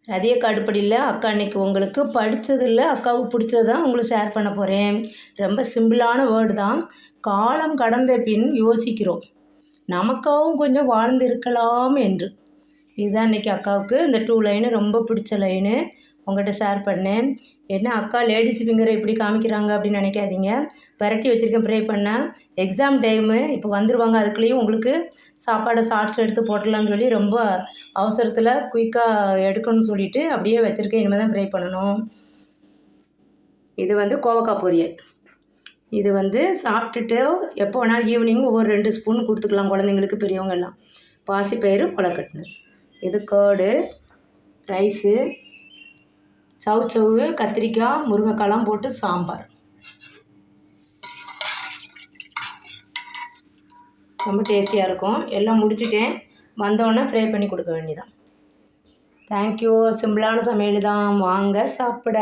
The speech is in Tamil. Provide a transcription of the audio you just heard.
ரதியக்கா அடுப்படியில் அக்கா அன்னைக்கு உங்களுக்கு படித்ததில்ல அக்காவுக்கு பிடிச்சது தான் உங்களுக்கு ஷேர் பண்ண போகிறேன். ரொம்ப சிம்பிளான வேர்டு தான். காலம் கடந்த பின் யோசிக்கிறோம் நமக்காகவும் கொஞ்சம் வாழ்ந்து இருக்கலாம் என்று. இதுதான் இன்றைக்கி அக்காவுக்கு இந்த 2 லைனு ரொம்ப பிடிச்ச லைனு உங்கள்கிட்ட ஷேர் பண்ணேன். என்ன அக்கா லேடிஸ் ஃபிங்கரை இப்படி காமிக்கிறாங்க அப்படின்னு நினைக்காதீங்க. விரட்டி வச்சுருக்கேன் ப்ரே பண்ணேன். எக்ஸாம் டைமு இப்போ வந்துடுவாங்க. அதுக்குள்ளேயும் உங்களுக்கு சாப்பாடை ஷார்ட்ஸ் எடுத்து போட்டுடலான்னு சொல்லி ரொம்ப அவசரத்தில் குயிக்காக எடுக்கணும்னு சொல்லிவிட்டு அப்படியே வச்சுருக்கேன். இனிமேல் தான் ப்ரே பண்ணணும். இது வந்து கோவக்காய் பொரியல். இது வந்து சாப்பிட்டுட்டு எப்போ வேணாலும் ஈவினிங் ஒவ்வொரு 2 ஸ்பூன் கொடுத்துக்கலாம் குழந்தைங்களுக்கு, பெரியவங்க எல்லாம். பாசிப்பயிறு முளைக்கட்டுனு. இது கேர்டு, ரைஸு, சவு கத்திரிக்காய் முருங்கைக்காய்லாம் போட்டு சாம்பார். ரொம்ப டேஸ்டியாக இருக்கும். எல்லாம் முடிச்சுட்டேன். வந்தோடனே ஃப்ரை பண்ணி கொடுக்க வேண்டியதான். தேங்க்யூ. சிம்பிளான சமையல் தான். வாங்க சாப்பிட.